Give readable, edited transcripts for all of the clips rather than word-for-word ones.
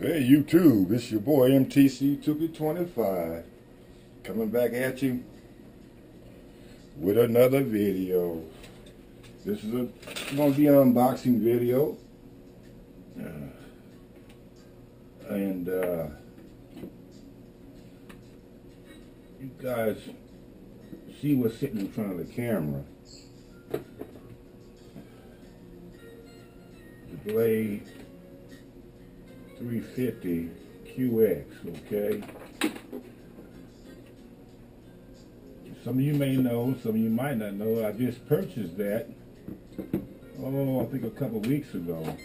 Hey YouTube, it's your boy MTC Tuki 25 coming back at you with another video. This is going to be an unboxing video, and you guys see what's sitting in front of the camera. The Blade 350 QX, okay? Some of you may know, some of you might not know, I just purchased that, I think a couple weeks ago.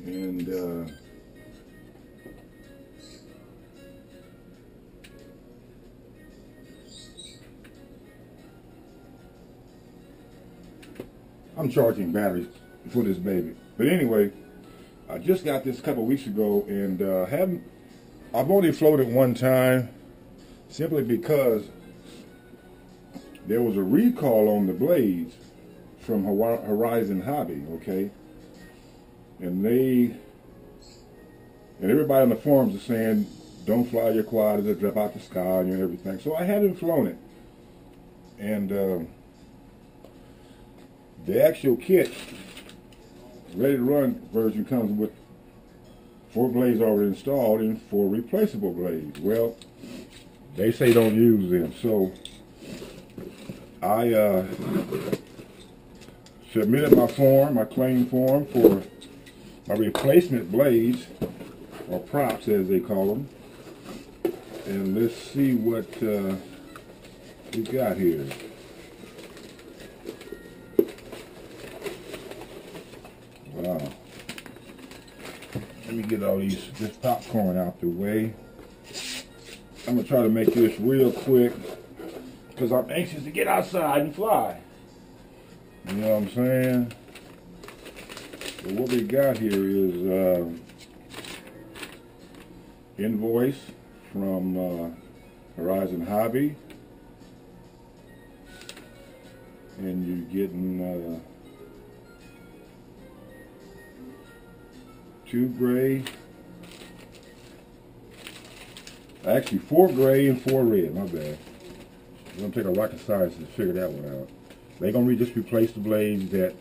And I'm charging batteries for this baby. But anyway, I just got this a couple weeks ago, and I've only floated one time, simply because there was a recall on the blades from Horizn Hobby, okay? And everybody on the forums is saying, don't fly your quad, it'll drop out the sky and everything. So I haven't flown it. And the actual kit, ready to run version, comes with 4 blades already installed and 4 replaceable blades. Well, they say don't use them, so I submitted my claim form for my replacement blades, or props as they call them, and let's see what we got here. Wow. Let me get all this popcorn out the way. I'm going to try to make this real quick because I'm anxious to get outside and fly. You know what I'm saying? So what we got here is invoice from Horizn Hobby. And you're getting 2 gray, actually 4 gray and 4 red, my bad. It's gonna take a rocket scientist to figure that one out. They're gonna just replace the blades that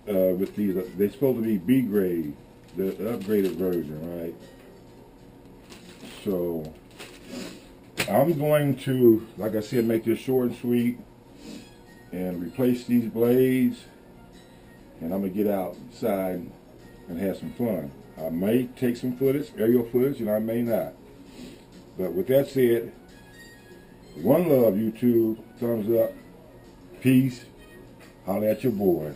with these, they're supposed to be B grade, the upgraded version, right? So I'm going to, like I said, make this short and sweet and replace these blades, and I'm gonna get outside and have some fun. I may take some footage, aerial footage, and I may not. But with that said, one love, YouTube. Thumbs up. Peace. Holla at your boy.